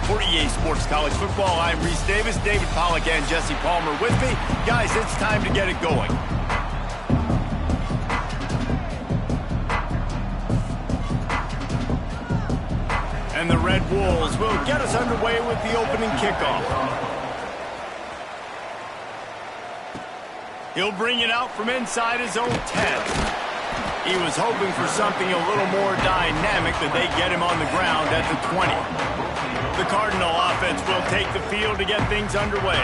For EA Sports College Football, I'm Reese Davis, David Pollack, and Jesse Palmer with me. Guys, it's time to get it going. And the Red Wolves will get us underway with the opening kickoff. He'll bring it out from inside his own 10. He was hoping for something a little more dynamic that they get him on the ground at the 20. The Cardinal offense will take the field to get things underway.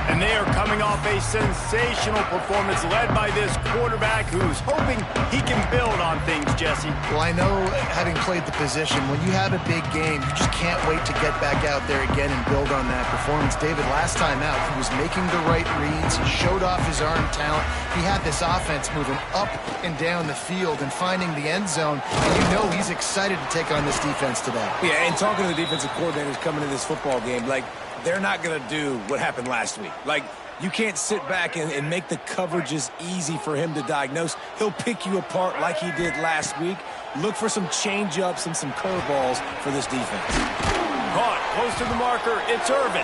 And they are coming off a sensational performance led by this quarterback who's hoping he can build on things, Jesse. Well, I know, having played the position, when you have a big game, you just can't wait to get back out there again and build on that performance. David, last time out, he was making the right reads. He showed off his arm talent. He had this offense moving up and down the field and finding the end zone. And you know he's excited to take on this defense today. Yeah, and talking to the defensive coordinators coming to this football game, like, they're not going to do what happened last week. Like, you can't sit back and make the coverages easy for him to diagnose. He'll pick you apart like he did last week. Look for some change-ups and some curveballs for this defense. Caught close to the marker. It's Irvin.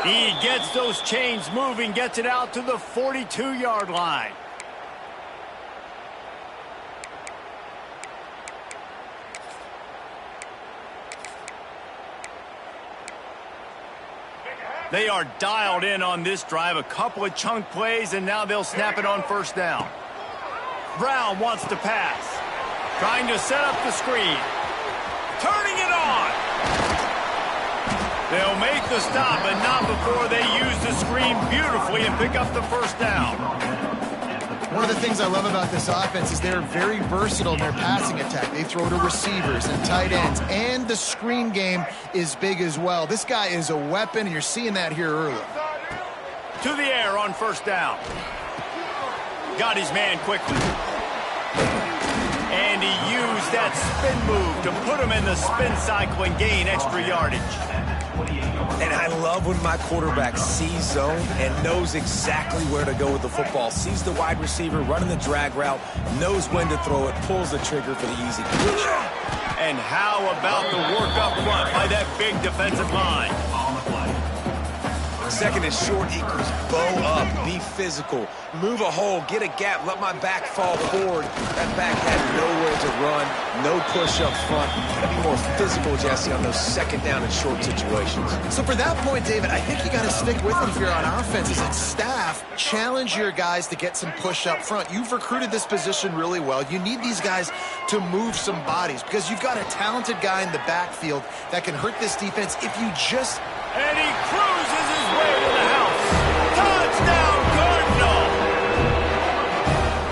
He gets those chains moving, gets it out to the 42-yard line. They are dialed in on this drive, a couple of chunk plays, and now they'll snap it on first down. Brown wants to pass. Trying to set up the screen. Turning it on. They'll make the stop, but not before they use the screen beautifully and pick up the first down. One of the things I love about this offense is they're very versatile in their passing attack. They throw to receivers and tight ends, and the screen game is big as well. This guy is a weapon, and you're seeing that here early. To the air on first down. Got his man quickly. And he used that spin move to put him in the spin cycle and gain extra yardage. And I love when my quarterback sees zone and knows exactly where to go with the football. Sees the wide receiver running the drag route, knows when to throw it, pulls the trigger for the easy completion. And how about the work up front by that big defensive line? Second and short equals bow up, be physical, move a hole, get a gap, let my back fall forward. That back had nowhere to run, no push up front. Gotta be more physical, Jesse, on those second down and short situations. So for that point, David, I think you got to stick with him if you're on offense. As a staff, challenge your guys to get some push up front. You've recruited this position really well. You need these guys to move some bodies because you've got a talented guy in the backfield that can hurt this defense if you just... And he cruises his way to the house. Touchdown, Cardinal!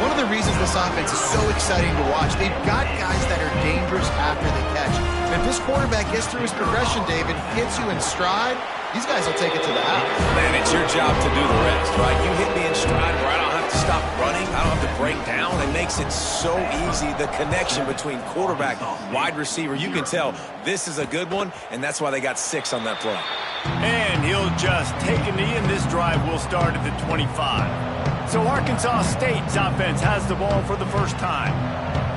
One of the reasons this offense is so exciting to watch, they've got guys that are dangerous after the catch. If this quarterback gets through his progression, David, hits you in stride, these guys will take it to the house. Man, it's your job to do the rest, right? You hit me in stride where I don't have to stop running. I don't have to break down. It makes it so easy. The connection between quarterback, wide receiver, you can tell this is a good one, and that's why they got 6 on that play. And he'll just take a knee, and this drive will start at the 25. So Arkansas State's offense has the ball for the first time.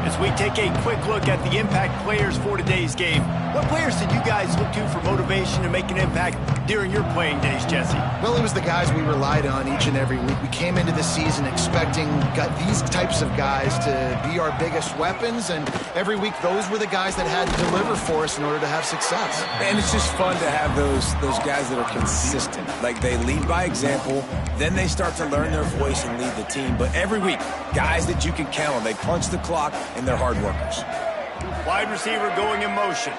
As we take a quick look at the impact players for today's game, what players did you guys look to for motivation to make an impact during your playing days, Jesse? Well, it was the guys we relied on each and every week. We came into the season expecting these types of guys to be our biggest weapons, and every week those were the guys that had to deliver for us in order to have success. And it's just fun to have those guys that are consistent. Like, they lead by example, then they start to learn their voice and lead the team. But every week, guys that you can count on, they punch the clock, and they're hard workers. Wide receiver going in motion.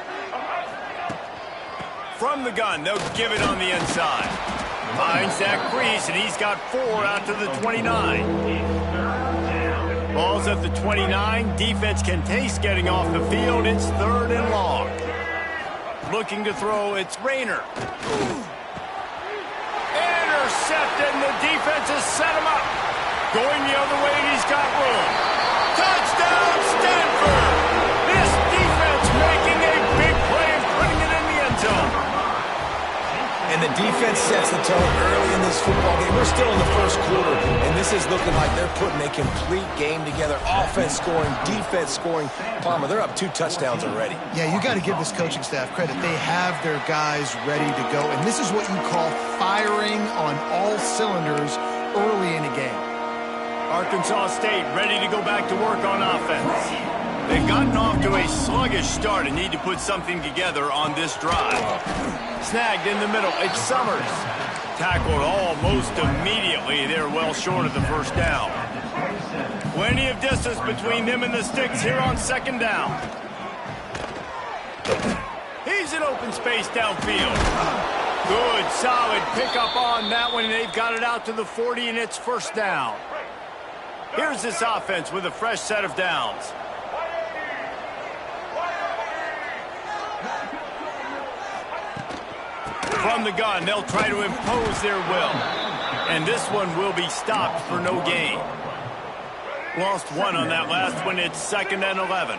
From the gun, they'll give it on the inside. Finds that crease, and he's got 4 out to the 29. Ball's at the 29. Defense can taste getting off the field. It's 3rd and long. Looking to throw, it's Rayner. Intercepted, and the defense has set him up. Going the other way, and he's got room. Touchdown, Stanford! This defense making a big play and putting it in the end zone. And the defense sets the tone early in this football game. We're still in the first quarter, and this is looking like they're putting a complete game together. Offense scoring, defense scoring. Palmer, they're up 2 touchdowns already. Yeah, you got to give this coaching staff credit. They have their guys ready to go, and this is what you call firing on all cylinders early in a game. Arkansas State ready to go back to work on offense. They've gotten off to a sluggish start and need to put something together on this drive. Snagged in the middle, it's Summers. Tackled almost immediately. They're well short of the first down. Plenty of distance between them and the sticks here on second down. He's in open space downfield. Good, solid pickup on that one. They've got it out to the 40, and it's first down. Here's this offense with a fresh set of downs. From the gun, they'll try to impose their will. And this one will be stopped for no gain. Lost one on that last one. It's 2nd and 11.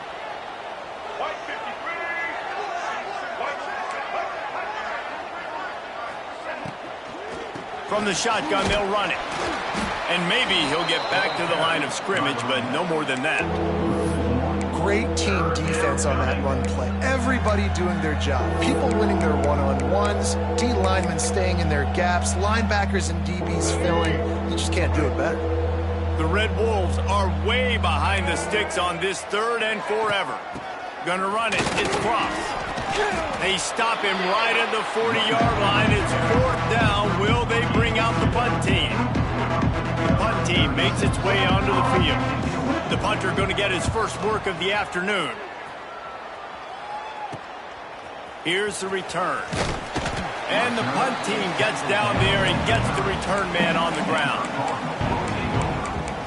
From the shotgun, they'll run it. And maybe he'll get back to the line of scrimmage, but no more than that. Great team defense on that run play. Everybody doing their job. People winning their one-on-ones, D linemen staying in their gaps, linebackers and DBs filling. You just can't do it better. The Red Wolves are way behind the sticks on this 3rd and forever. Gonna run it. It's Cross. They stop him right at the 40-yard line. It's 4th down. Will they bring out the punt team? The punt team makes its way onto the field. The punter going to get his first work of the afternoon. Here's the return. And the punt team gets down there and gets the return man on the ground.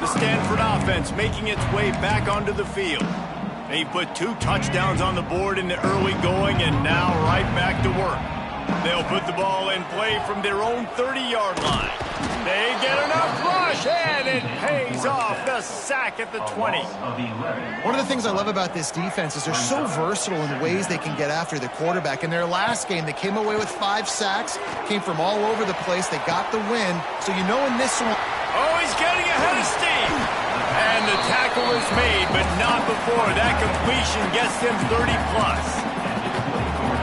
The Stanford offense making its way back onto the field. They put 2 touchdowns on the board in the early going, and now right back to work. They'll put the ball in play from their own 30-yard line. They get enough rush, and it pays off. The sack at the 20. One of the things I love about this defense is they're so versatile in ways they can get after the quarterback. In their last game, they came away with 5 sacks, came from all over the place. They got the win. So you know in this one... Oh, he's getting ahead of steam. And the tackle is made, but not before. That completion gets them 30-plus.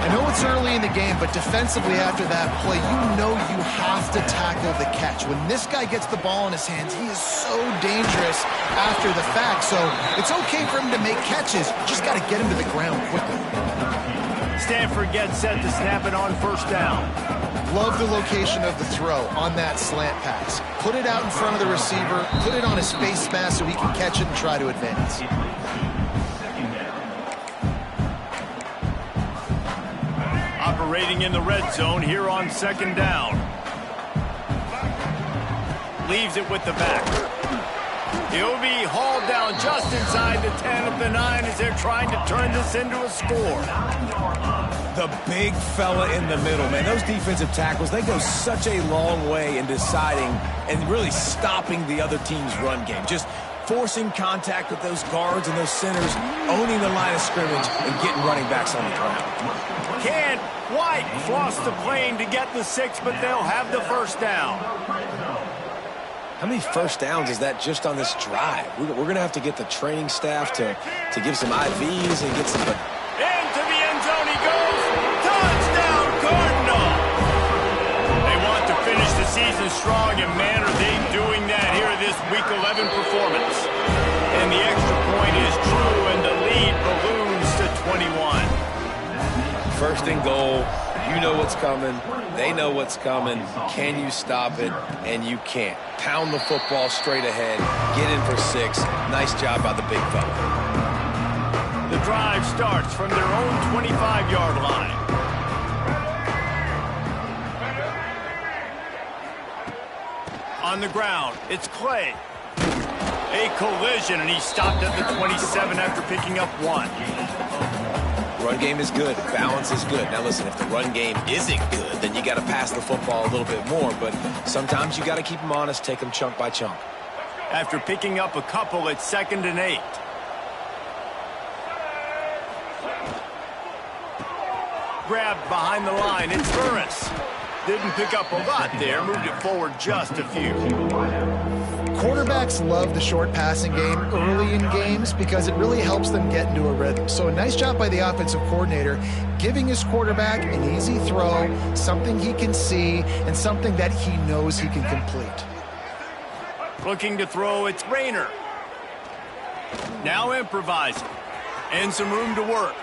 I know it's early in the game, but defensively after that play, you know you have to tackle the catch. When this guy gets the ball in his hands, he is so dangerous after the fact. So it's okay for him to make catches. Just got to get him to the ground quickly. Stanford gets set to snap it on first down. Love the location of the throw on that slant pass. Put it out in front of the receiver, put it on his face mask so he can catch it and try to advance. Operating in the red zone here on second down. Leaves it with the back. He'll be hauled down just inside the 10 of the 9 as they're trying to turn this into a score. The big fella in the middle, man. Those defensive tackles, they go such a long way in deciding and really stopping the other team's run game. Just forcing contact with those guards and those centers, owning the line of scrimmage, and getting running backs on the ground. Can't quite cross the plane to get the 6, but they'll have the first down. How many first downs is that just on this drive? We're going to have to get the training staff to give some IVs and get some... Into the end zone he goes. Touchdown, Cardinal. They want to finish the season strong, and man, are they doing that here in this Week 11 performance. And the extra point is true, and the lead balloons to 21. First and goal. You know what's coming. They know what's coming. Can you stop it? And you can't. Pound the football straight ahead. Get in for 6. Nice job by the big fella. The drive starts from their own 25-yard line. On the ground, it's Clay. A collision, and he stopped at the 27 after picking up 1. Run game is good. Balance is good. Now listen, if the run game isn't good, then you got to pass the football a little bit more. But sometimes you got to keep them honest, take them chunk by chunk. After picking up a couple, it's 2nd and 8. Grabbed behind the line. It's Burris. Didn't pick up a lot there, moved it forward just a few. Quarterbacks love the short passing game early in games because it really helps them get into a rhythm. So a nice job by the offensive coordinator giving his quarterback an easy throw, something he can see, and something that he knows he can complete. Looking to throw, it's Rayner. Now improvising. And some room to work.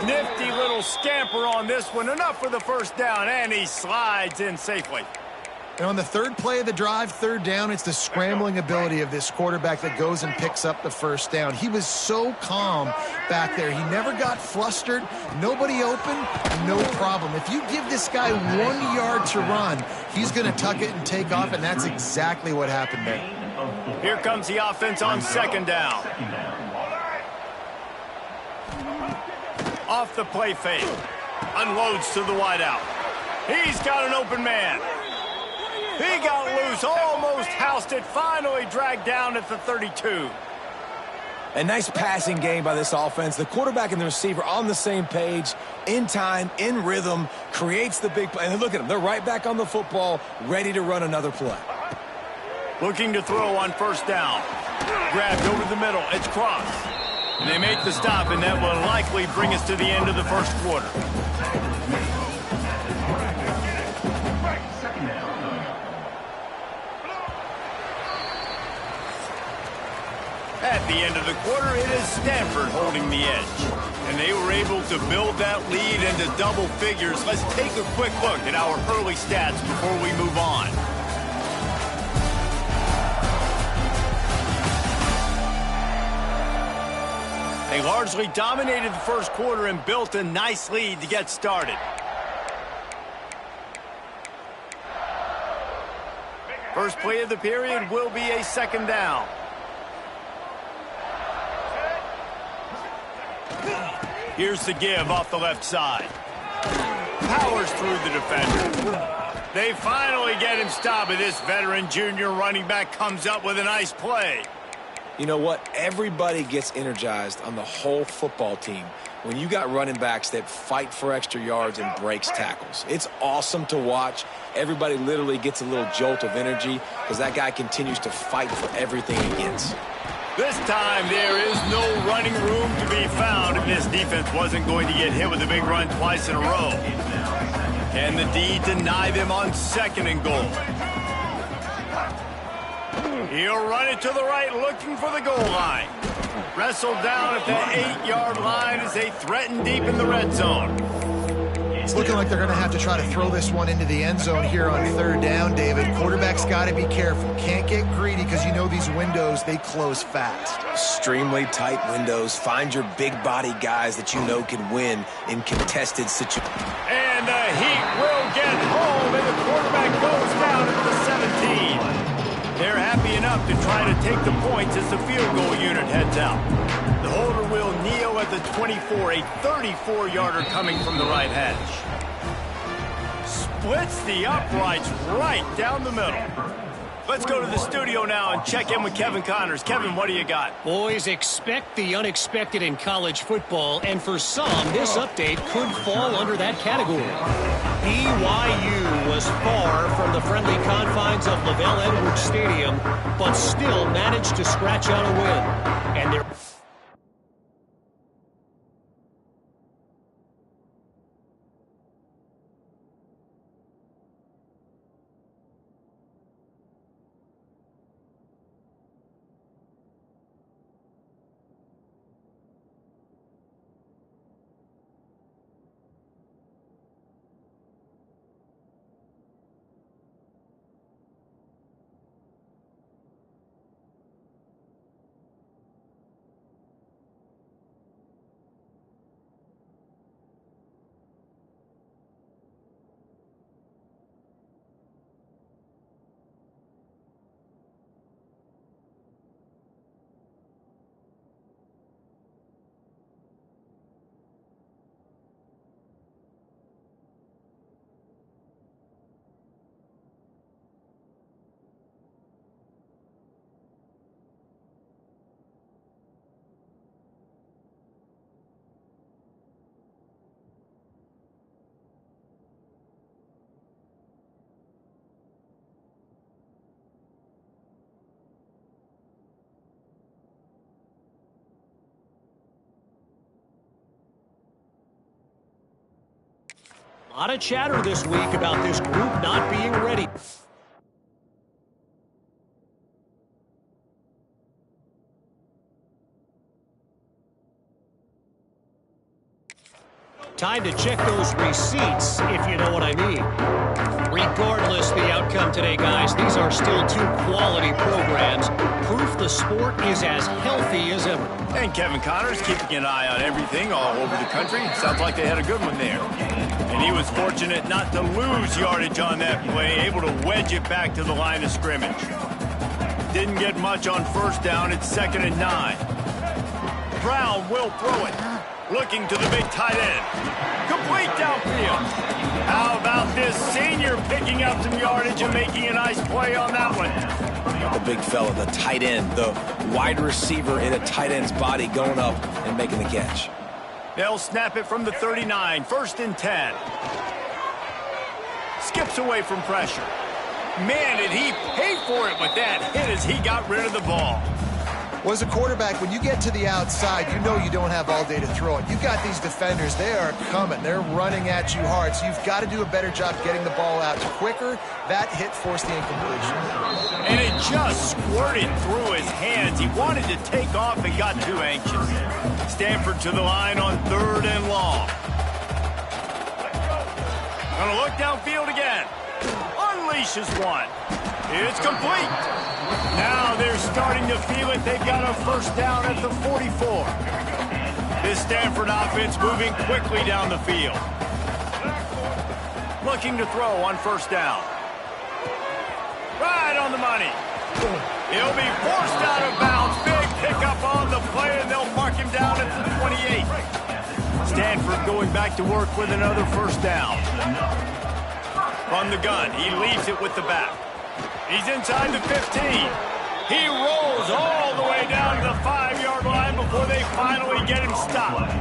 Nifty little scamper on this one. Enough for the first down, and he slides in safely. And on the third play of the drive, third down, it's the scrambling ability of this quarterback that goes and picks up the first down. He was so calm back there. He never got flustered. Nobody open, no problem. If you give this guy 1 yard to run, he's going to tuck it and take off, and that's exactly what happened there. Here comes the offense on second down. Off the play fake. Unloads to the wideout. He's got an open man. He got loose, almost housed it, finally dragged down at the 32. A nice passing game by this offense. The quarterback and the receiver on the same page, in time, in rhythm, creates the big play. And look at them. They're right back on the football, ready to run another play. Looking to throw on first down. Grabbed over the middle. It's Cross. And they make the stop, and that will likely bring us to the end of the first quarter. At the end of the quarter, it is Stanford holding the edge. And they were able to build that lead into double figures. Let's take a quick look at our early stats before we move on. They largely dominated the first quarter and built a nice lead to get started. First play of the period will be a second down. Here's the give off the left side. Powers through the defender. They finally get him stopped, and this veteran junior running back comes up with a nice play. You know what? Everybody gets energized on the whole football team when you got running backs that fight for extra yards and breaks tackles. It's awesome to watch. Everybody literally gets a little jolt of energy because that guy continues to fight for everything he gets. This time there is no running room to be found if this defense wasn't going to get hit with a big run twice in a row. Can the D deny them on second and goal? He'll run it to the right, looking for the goal line. Wrestled down at the 8-yard line as they threaten deep in the red zone. It's looking like they're going to have to try to throw this one into the end zone here on third down, David. Quarterback's got to be careful. Can't get greedy because you know these windows, they close fast. Extremely tight windows. Find your big body guys that you know can win in contested situations. And the Heat will get home, and the quarterback goes down at the 17. They're happy enough to try to take the points as the field goal unit heads out. The holder will kneel at the 24, a 34-yarder coming from the right hash. Splits the uprights right down the middle. Let's go to the studio now and check in with Kevin Connors. Kevin, what do you got? Boys, expect the unexpected in college football, and for some, this update could fall under that category. BYU was far from the friendly confines of LaVell Edwards Stadium, but still managed to scratch out a win. And they're A lot of chatter this week about this group not being ready. Time to check those receipts, if you know what I mean. Regardless the outcome today, guys, these are still two quality programs. Proof the sport is as healthy as ever. And Kevin Connors keeping an eye on everything all over the country. Sounds like they had a good one there. And he was fortunate not to lose yardage on that play, able to wedge it back to the line of scrimmage. Didn't get much on first down. It's 2nd and 9. Brown will throw it. Looking to the big tight end. Complete downfield. How about this senior picking up some yardage and making a nice play on that one? The big fella, the tight end, the wide receiver in a tight end's body going up and making the catch. They'll snap it from the 39, 1st and 10. Skips away from pressure. Man, did he pay for it with that hit as he got rid of the ball. Well, as a quarterback, when you get to the outside, you know you don't have all day to throw it. You've got these defenders. They are coming. They're running at you hard, so you've got to do a better job getting the ball out quicker. That hit forced the incompletion. And it just squirted through his hands. He wanted to take off and got too anxious. Stanford to the line on 3rd and long. Gonna look downfield again. Unleashes one. It's complete. Now they're starting to feel it. They've got a first down at the 44. This Stanford offense moving quickly down the field. Looking to throw on first down. Right on the money. He'll be forced out of bounds. Big pickup on the play, and they'll mark him down at the 28. Stanford going back to work with another first down. From the gun, he leaves it with the back. He's inside the 15. He rolls all the way down to the 5-yard line before they finally get him stopped.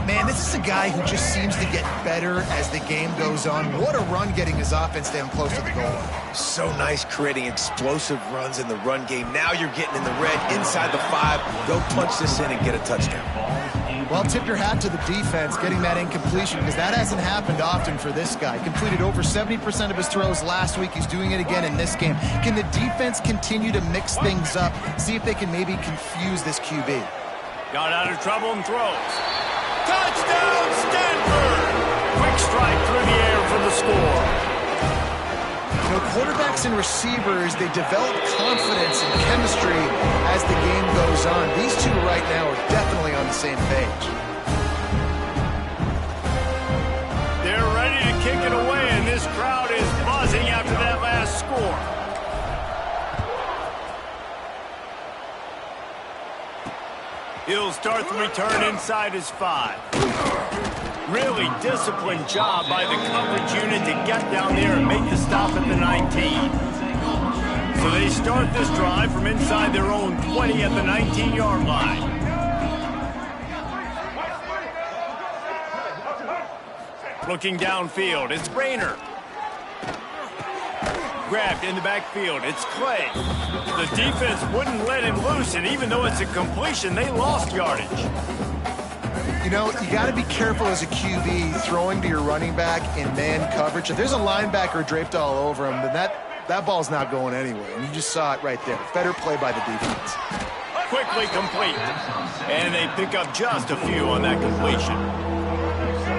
Man, this is a guy who just seems to get better as the game goes on. What a run getting his offense down close to the goal line. So nice creating explosive runs in the run game. Now you're getting in the red inside the 5. Go punch this in and get a touchdown. Well, tip your hat to the defense getting that incompletion because that hasn't happened often for this guy. Completed over 70% of his throws last week. He's doing it again in this game. Can the defense continue to mix things up, see if they can maybe confuse this QB? Got out of trouble and throws. Touchdown, Stanford! Quick strike through the air for the score. You know, quarterbacks and receivers, they develop confidence and chemistry as the game goes on. These two right now are definitely on the same page. They're ready to kick it away, and this crowd is buzzing after that last score. He'll start the return inside his 5. Really disciplined job by the coverage unit to get down there and make the stop at the 19. So they start this drive from inside their own 20 at the 19-yard line. Looking downfield, it's Rayner. Grabbed in the backfield, it's Clay. The defense wouldn't let him loose, and even though it's a completion, they lost yardage. You know, you got to be careful as a QB throwing to your running back in man coverage. If there's a linebacker draped all over him, then that ball's not going anywhere. And you just saw it right there. Better play by the defense. Quickly complete. And they pick up just a few on that completion.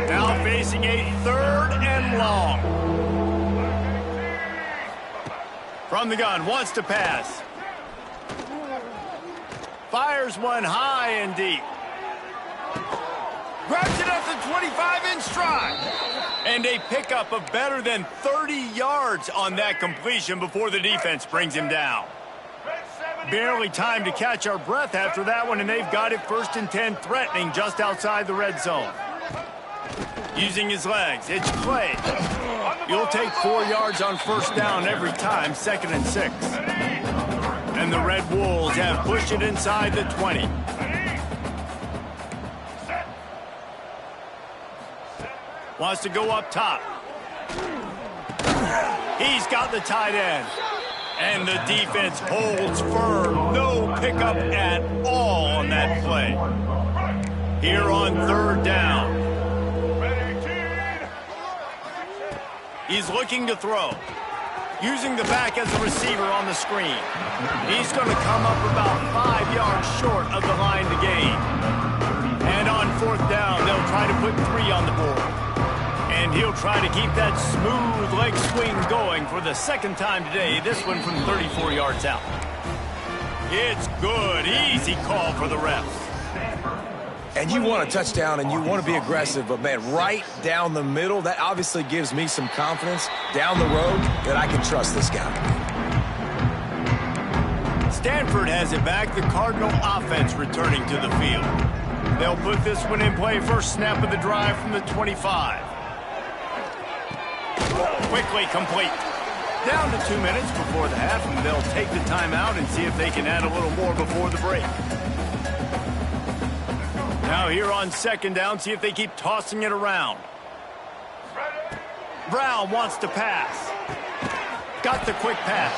Now facing a 3rd and long. From the gun, wants to pass. Fires one high and deep. Grabs it at the 25 in stride. And a pickup of better than 30 yards on that completion before the defense brings him down. Barely time to catch our breath after that one, and they've got it 1st and 10, threatening just outside the red zone. Using his legs, it's Clay. He'll take 4 yards on first down every time, 2nd and 6. And the Red Wolves have pushed it inside the 20. Wants to go up top. He's got the tight end. And the defense holds firm. No pickup at all on that play. Here on 3rd down. He's looking to throw. Using the back as a receiver on the screen. He's going to come up about 5 yards short of the line to gain. And on 4th down, they'll try to put 3 on the board. And he'll try to keep that smooth leg swing going for the 2nd time today, this one from 34 yards out. It's good. Easy call for the refs. And you want a touchdown and you want to be aggressive, but, man, right down the middle, that obviously gives me some confidence down the road that I can trust this guy. Stanford has it back. The Cardinal offense returning to the field. They'll put this one in play. First snap of the drive from the 25. Quickly complete. Down to 2 minutes before the half, and they'll take the timeout and see if they can add a little more before the break. Now here on 2nd down, see if they keep tossing it around. Brown wants to pass. Got the quick pass.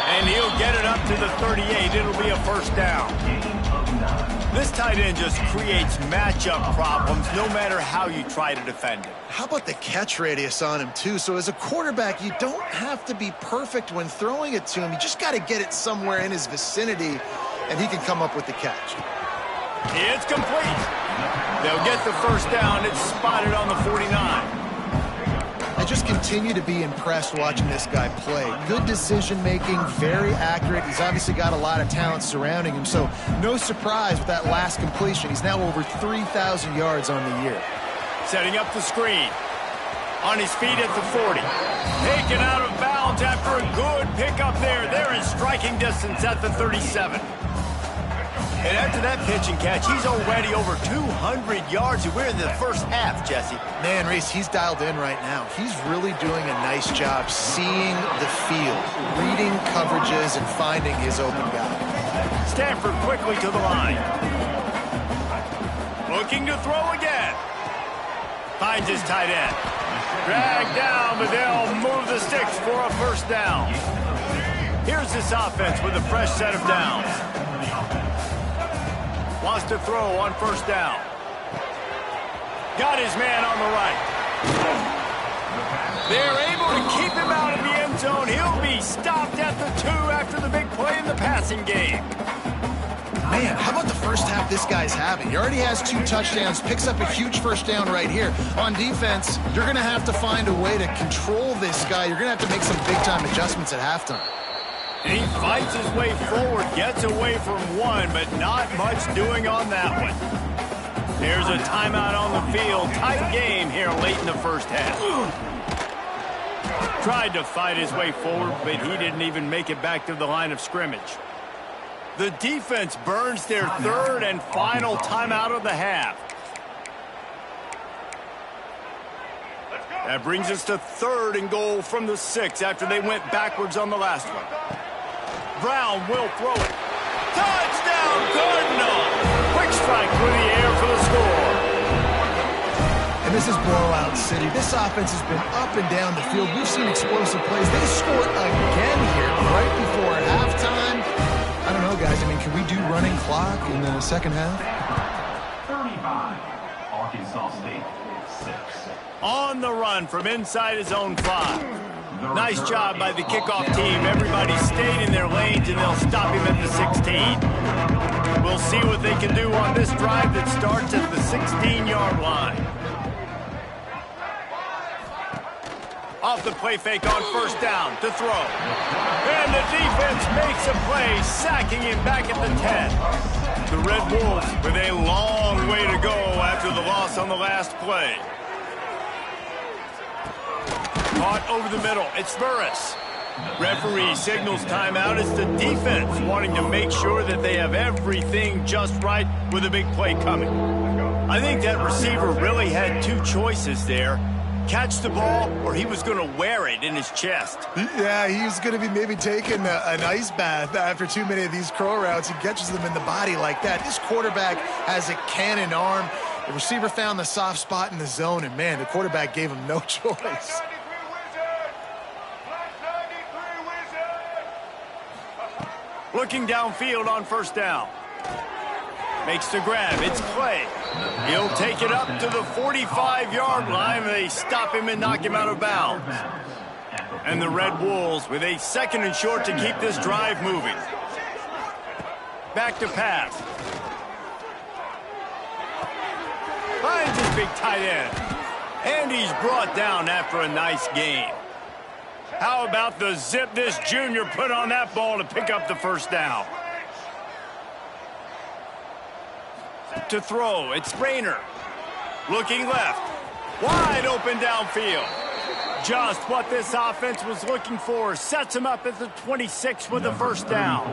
And he'll get it up to the 38. It'll be a 1st down. This tight end just creates matchup problems no matter how you try to defend him. How about the catch radius on him, too? So as a quarterback, you don't have to be perfect when throwing it to him. You just got to get it somewhere in his vicinity, and he can come up with the catch. It's complete. They'll get the 1st down. It's spotted on the 49. I just continue to be impressed watching this guy play. Good decision-making, very accurate. He's obviously got a lot of talent surrounding him, so no surprise with that last completion. He's now over 3,000 yards on the year. Setting up the screen. On his feet at the 40. Taken out of bounds after a good pickup there. They're in striking distance at the 37. And after that pitch and catch, he's already over 200 yards. We're in the 1st half, Jesse. Man, Reese, he's dialed in right now. He's really doing a nice job seeing the field, reading coverages, and finding his open guy. Stanford quickly to the line. Looking to throw again. Finds his tight end. Dragged down, but they'll move the sticks for a 1st down. Here's this offense with a fresh set of downs. Wants to throw on 1st down. Got his man on the right. They're able to keep him out of the end zone. He'll be stopped at the 2 after the big play in the passing game. Man, how about the 1st half this guy's having? He already has 2 touchdowns, picks up a huge 1st down right here. On defense, you're going to have to find a way to control this guy. You're going to have to make some big-time adjustments at halftime. And he fights his way forward, gets away from one, but not much doing on that one. There's a timeout on the field. Tight game here late in the 1st half. Tried to fight his way forward, but he didn't even make it back to the line of scrimmage. The defense burns their 3rd and final timeout of the half. That brings us to 3rd and goal from the 6 after they went backwards on the last one. Brown will throw it. Touchdown, Cardinal! Quick strike through the air for the score. And this is blowout city. This offense has been up and down the field. We've seen explosive plays. They score again here right before halftime. I don't know, guys. I mean, can we do running clock in the 2nd half? 35, Arkansas State, 6. On the run from inside his own 5. Nice job by the kickoff team. Everybody stayed in their lanes, and they'll stop him at the 16. We'll see what they can do on this drive that starts at the 16-yard line. Off the play fake on 1st down to throw. And the defense makes a play, sacking him back at the 10. The Red Wolves with a long way to go after the loss on the last play. Caught over the middle. It's Burris. Referee signals timeout. It's the defense wanting to make sure that they have everything just right with a big play coming. I think that receiver really had 2 choices there. Catch the ball, or he was going to wear it in his chest. Yeah, he was going to be maybe taking an ice bath after too many of these curl routes. He catches them in the body like that. This quarterback has a cannon arm. The receiver found the soft spot in the zone, and, man, the quarterback gave him no choice. Looking downfield on 1st down. Makes the grab. It's Clay. He'll take it up to the 45-yard line. They stop him and knock him out of bounds. And the Red Wolves with a 2nd and short to keep this drive moving. Back to pass. Finds his big tight end. And he's brought down after a nice gain. How about the zip this junior put on that ball to pick up the first down? To throw, it's Rayner. Looking left. Wide open downfield. Just what this offense was looking for. Sets him up at the 26 with the first down.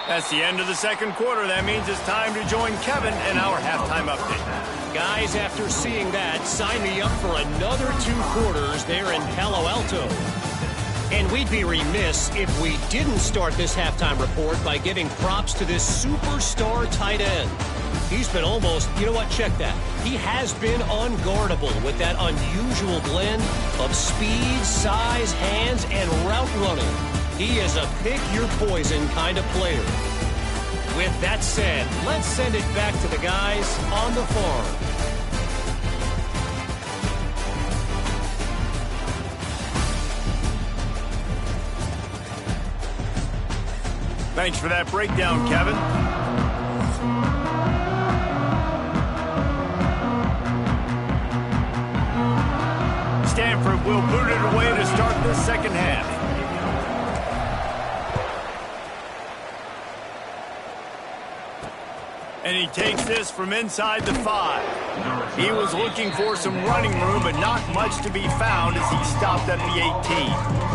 That's the end of the 2nd quarter. That means it's time to join Kevin in our halftime update. Guys, after seeing that, sign me up for another 2 quarters there in Palo Alto. And we'd be remiss if we didn't start this halftime report by giving props to this superstar tight end. He's been almost, you know what, check that. He has been unguardable with that unusual blend of speed, size, hands, and route running. He is a pick-your-poison kind of player. With that said, let's send it back to the guys on the farm. Thanks for that breakdown, Kevin. Stanford will boot it away to start this 2nd half. And he takes this from inside the 5. He was looking for some running room, but not much to be found as he stopped at the 18.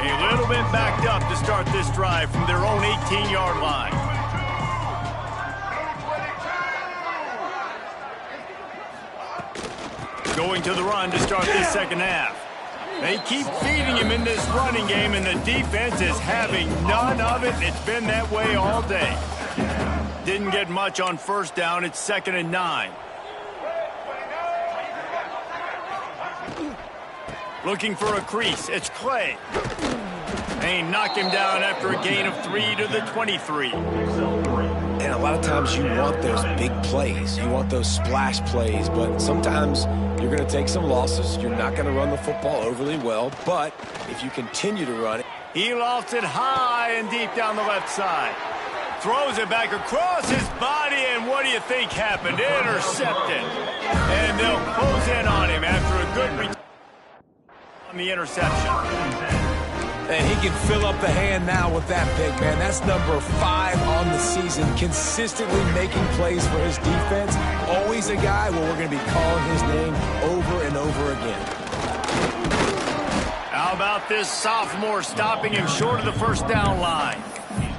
A little bit backed up to start this drive from their own 18-yard line. Going to the run to start this 2nd half. They keep feeding him in this running game, and the defense is having none of it. It's been that way all day. Didn't get much on first down. It's 2nd and 9. Looking for a crease. It's Clay. They knock him down after a gain of 3 to the 23. And a lot of times you want those big plays. You want those splash plays. But sometimes you're going to take some losses. You're not going to run the football overly well. But if you continue to run it. He lofts it high and deep down the left side. Throws it back across his body, and what do you think happened? Intercepted. And they'll close in on him after a good return on the interception. And he can fill up the hand now with that big man. That's number 5 on the season, consistently making plays for his defense. Always a guy where we're going to be calling his name over and over again. How about this sophomore stopping him short of the first down line?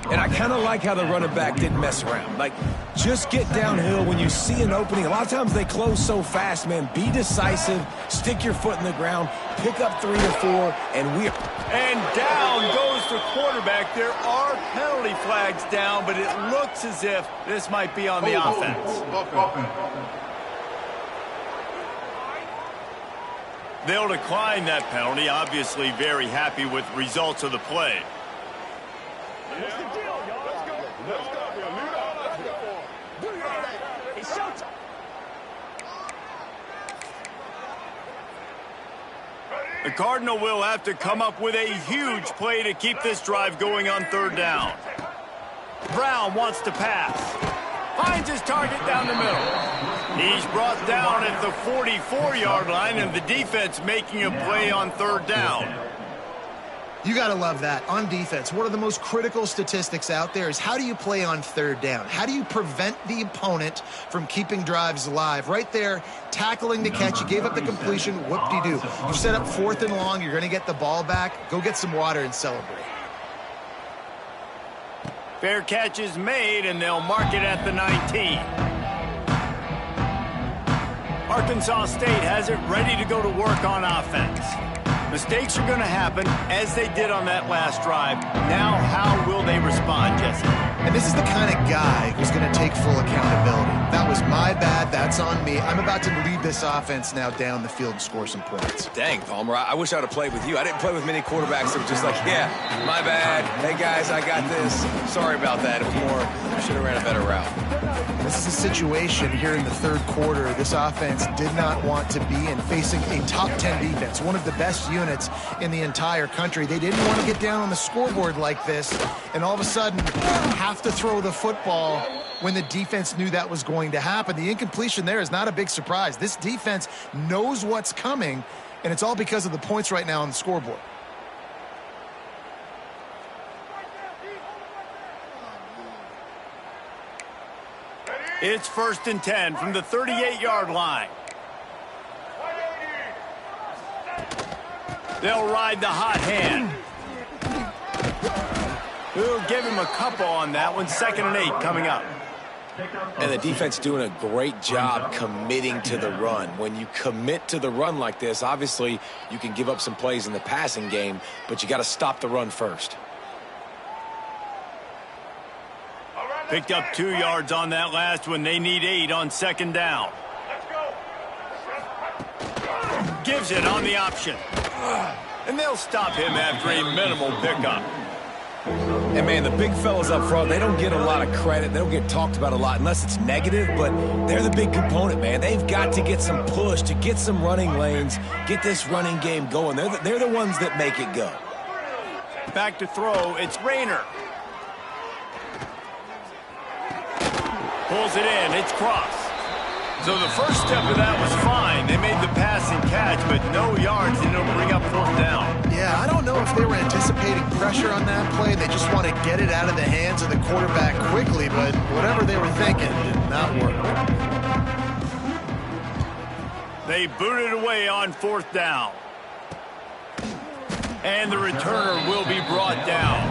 And I kind of like how the running back didn't mess around. Like, just get downhill when you see an opening. A lot of times they close so fast, man. Be decisive, stick your foot in the ground, pick up 3 or 4, and down goes the quarterback. There are penalty flags down, but it looks as if this might be on the offense. They'll decline that penalty. Obviously very happy with results of the play. The Cardinal will have to come up with a huge play to keep this drive going on 3rd down. Brown wants to pass. Finds his target down the middle. He's brought down at the 44-yard line, and the defense making a play on 3rd down. You got to love that. On defense, one of the most critical statistics out there is how do you play on 3rd down? How do you prevent the opponent from keeping drives alive? Right there, tackling the catch. You gave up the completion. Whoop-de-doo. You set up 4th and long. You're going to get the ball back. Go get some water and celebrate. Fair catch is made, and they'll mark it at the 19. Arkansas State has it ready to go to work on offense. Mistakes are going to happen, as they did on that last drive. Now, how will they respond, Jesse? And this is the kind of guy who's going to take full accountability. That was my bad. That's on me. I'm about to lead this offense now down the field and score some points. Dang, Palmer, I wish I would have played with you. I didn't play with many quarterbacks that were just like, yeah, my bad. Hey, guys, I got this. Sorry about that. It was more, should have ran a better route. This is a situation here in the third quarter this offense did not want to be in, facing a top 10 defense, one of the best units in the entire country. They didn't want to get down on the scoreboard like this and all of a sudden have to throw the football when the defense knew that was going to happen. The incompletion there is not a big surprise. This defense knows what's coming, and it's all because of the points right now on the scoreboard. It's 1st and 10 from the 38-yard line. They'll ride the hot hand. We'll give him a couple on that one. 2nd and 8 coming up. And the defense doing a great job committing to the run. When you commit to the run like this, obviously you can give up some plays in the passing game, but you got to stop the run first. Picked up 2 yards on that last one. They need 8 on 2nd down. Gives it on the option. And they'll stop him after a minimal pickup. And, man, the big fellas up front, they don't get a lot of credit. They don't get talked about a lot unless it's negative, but they're the big component, man. They've got to get some push, to get some running lanes, get this running game going. They're the ones that make it go. Back to throw. It's Rayner. Pulls it in. It's Cross. So the first step of that was fine. They made the pass and catch, but no yards, and it'll bring up 4th down. Yeah, I don't know if they were anticipating pressure on that play. They just want to get it out of the hands of the quarterback quickly, but whatever they were thinking did not work. They booted away on 4th down. And the returner will be brought down.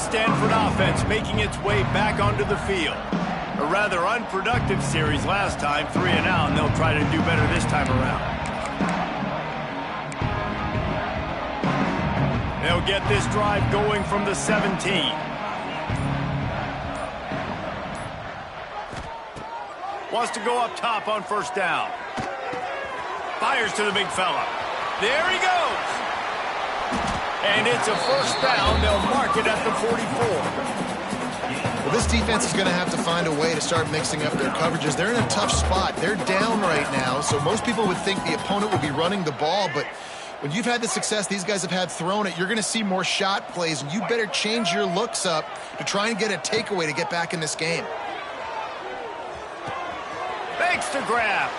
Stanford offense making its way back onto the field. A rather unproductive series last time, 3 and out, and they'll try to do better this time around. They'll get this drive going from the 17. Wants to go up top on 1st down. Fires to the big fella. There he goes. And it's a 1st down. They'll mark it at the 44. Well, this defense is going to have to find a way to start mixing up their coverages. They're in a tough spot. They're down right now, so most people would think the opponent would be running the ball, but when you've had the success these guys have had throwing it, you're going to see more shot plays, and you better change your looks up to try and get a takeaway to get back in this game. Thanks to grab.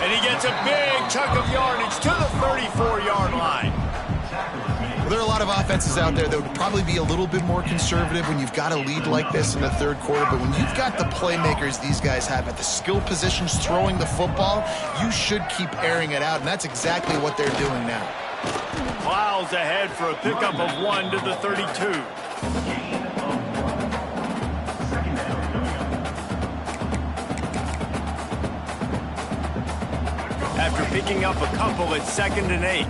And he gets a big chunk of yardage to the 34-yard line. Well, there are a lot of offenses out there that would probably be a little bit more conservative when you've got a lead like this in the third quarter, but when you've got the playmakers these guys have at the skill positions throwing the football, you should keep airing it out, and that's exactly what they're doing now. Plows ahead for a pickup of 1 to the 32. After picking up a couple, it's 2nd and 8.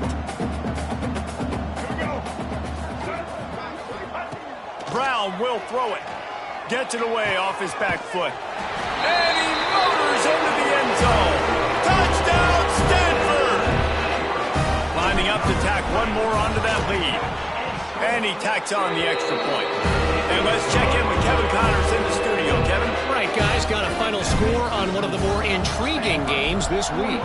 Brown will throw it. Gets it away off his back foot. And he motors into the end zone. Touchdown, Stanford! Lining up to tack one more onto that lead. And he tacks on the extra point. And let's check in with Kevin Connors in the studio. Kevin? Right, guys, got a final score on one of the more intriguing games this week.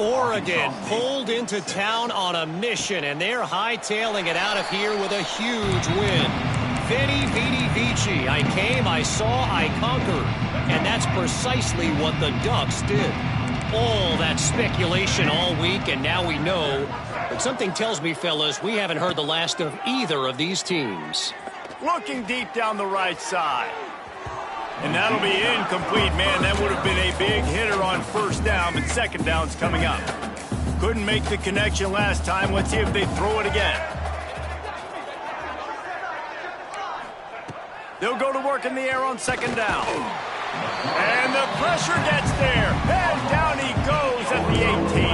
Oregon pulled into town on a mission, and they're hightailing it out of here with a huge win. Veni, Vidi, Vici. I came, I saw, I conquered. And that's precisely what the Ducks did. All that speculation all week, and now we know. But something tells me, fellas, we haven't heard the last of either of these teams. Looking deep down the right side. And that'll be incomplete, man. That would have been a big hitter on 1st down, but 2nd down's coming up. Couldn't make the connection last time. Let's see if they throw it again. They'll go to work in the air on 2nd down. And the pressure gets there. And down he goes at the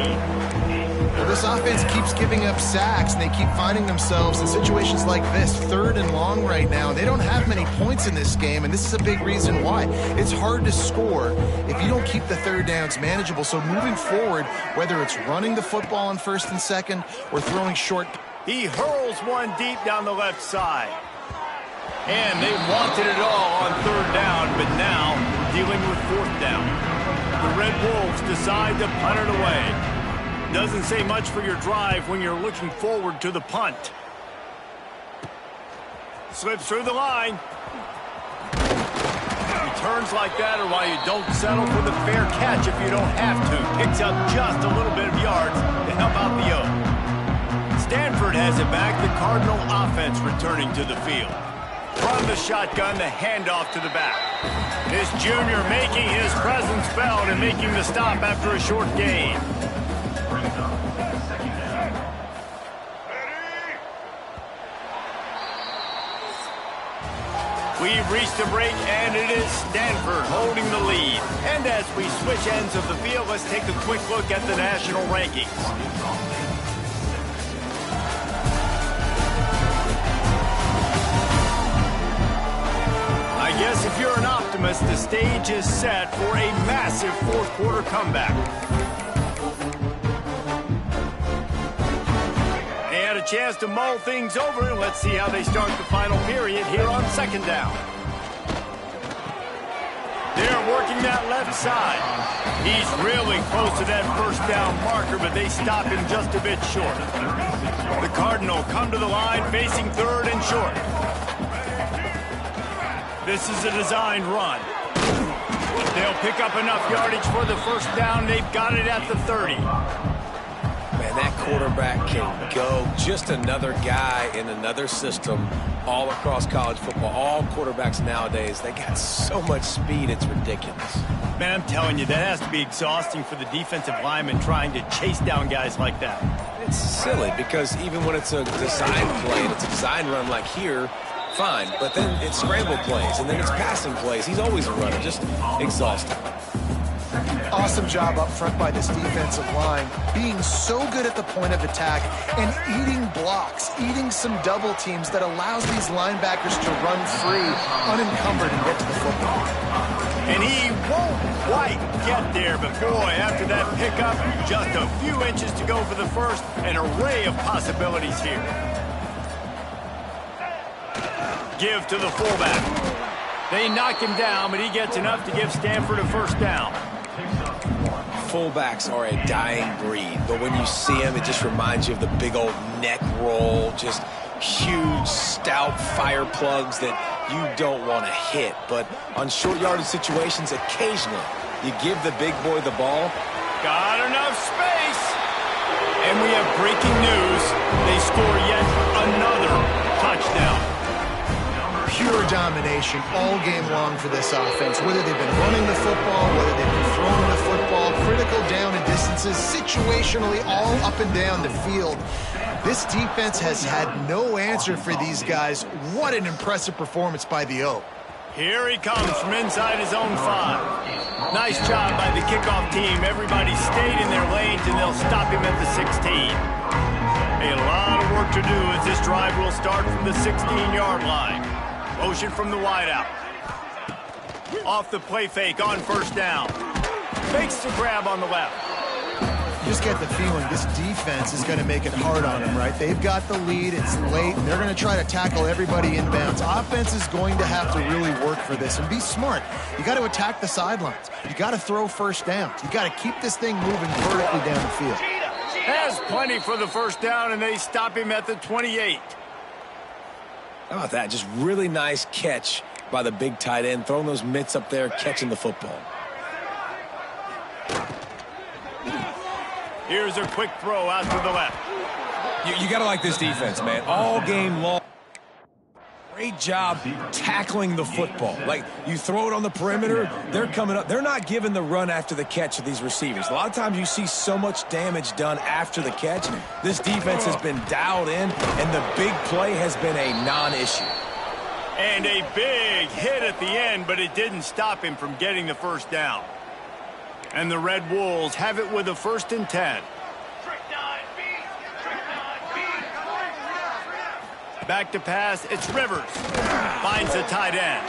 18. Well, this offense keeps giving up sacks, and they keep finding themselves in situations like this, 3rd and long right now. They don't have many points in this game, and this is a big reason why. It's hard to score if you don't keep the 3rd downs manageable. So moving forward, whether it's running the football on 1st and 2nd or throwing short. He hurls one deep down the left side. And they wanted it all on third down, but now dealing with fourth down. The Red Wolves decide to punt it away. Doesn't say much for your drive when you're looking forward to the punt. Slips through the line. Returns like that are why you don't settle for the fair catch if you don't have to. Picks up just a little bit of yards to help out the Oak. Stanford has it back. The Cardinal offense returning to the field. From the shotgun, the handoff to the back. This junior making his presence felt and making the stop after a short gain. We've reached a break, and it is Stanford holding the lead. And as we switch ends of the field, let's take a quick look at the national rankings. I guess if you're an optimist, the stage is set for a massive fourth-quarter comeback. They had a chance to mull things over, and let's see how they start the final period here on second down. They're working that left side. He's really close to that first down marker, but they stop him just a bit short. The Cardinal come to the line facing third and short. This is a designed run. They'll pick up enough yardage for the first down. They've got it at the 30. Man, that quarterback can go. Just another guy in another system all across college football. All quarterbacks nowadays, they got so much speed, it's ridiculous. Man, I'm telling you, that has to be exhausting for the defensive lineman trying to chase down guys like that. It's silly because even when it's a design play, and it's a design run like here, fine, but then it's scramble plays, and then it's passing plays. He's always a runner, just exhausting. Awesome job up front by this defensive line, being so good at the point of attack and eating blocks, eating some double teams that allows these linebackers to run free, unencumbered, and get to the football. And he won't quite get there, but boy, after that pickup, just a few inches to go for the first, an array of possibilities here. Give to the fullback. They knock him down, but he gets enough to give Stanford a first down. Fullbacks are a dying breed, but when you see them, it just reminds you of the big old neck roll, just huge, stout fire plugs that you don't want to hit. But on short yardage situations, occasionally, you give the big boy the ball. Got enough space. And we have breaking news. They score yet another touchdown. Pure domination all game long for this offense. Whether they've been running the football, whether they've been throwing the football, critical down and distances, situationally all up and down the field. This defense has had no answer for these guys. What an impressive performance by the Oak. Here he comes from inside his own 5. Nice job by the kickoff team. Everybody stayed in their lanes, and they'll stop him at the 16. A lot of work to do as this drive will start from the 16-yard line. Motion from the wideout. Off the play fake on first down. Fakes the grab on the left. You just get the feeling this defense is going to make it hard on them, right? They've got the lead. It's late, and they're going to try to tackle everybody inbounds. Offense is going to have to really work for this and be smart. You got to attack the sidelines. You got to throw first downs. You got to keep this thing moving vertically down the field. Has plenty for the first down, and they stop him at the 28. How about that? Just really nice catch by the big tight end, throwing those mitts up there, catching the football. Here's a quick throw out to the left. You got to like this defense, man. All game long. Great job tackling the football. Like, you throw it on the perimeter, they're coming up. They're not giving the run after the catch to these receivers. A lot of times you see so much damage done after the catch. This defense has been dialed in, and the big play has been a non-issue. And a big hit at the end, but it didn't stop him from getting the first down. And the Red Wolves have it with a 1st and 10. Back to pass, it's Rivers. Finds the tight end.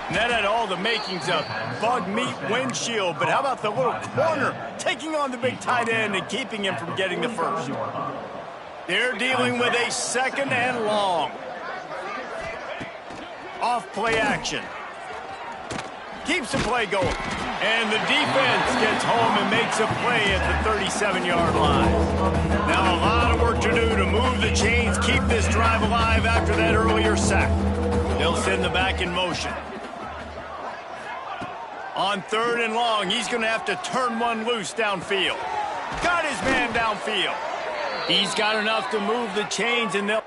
And that had all the makings of bug meat windshield, but how about the little corner taking on the big tight end and keeping him from getting the first? They're dealing with a 2nd and long. Off play action. Keeps the play going. And the defense gets home and makes a play at the 37-yard line. Now a lot of work to do to move the chains, keep this drive alive after that earlier sack. They'll send the back in motion. On 3rd and long, he's going to have to turn one loose downfield. Got his man downfield. He's got enough to move the chains, and they'll...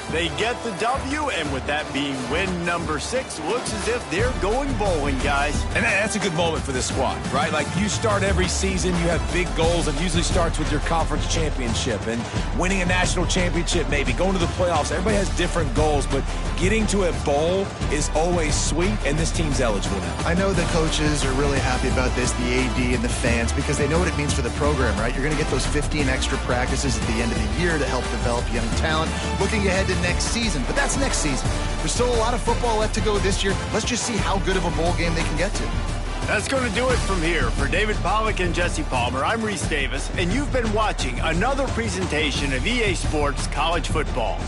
They get the W, and with that being win number 6, looks as if they're going bowling, guys. And that's a good moment for this squad, right? Like, you start every season, you have big goals. It usually starts with your conference championship and winning a national championship, maybe going to the playoffs. Everybody has different goals, but getting to a bowl is always sweet, and this team's eligible now. I know the coaches are really happy about this, the AD and the fans, because they know what it means for the program, right? You're going to get those 15 extra practices at the end of the year to help develop young talent. Looking ahead to next season, but that's next season. There's still a lot of football left to go this year. Let's just see how good of a bowl game they can get to. That's going to do it from here. For David Pollack and Jesse Palmer, I'm Reese Davis, and you've been watching another presentation of EA Sports College Football.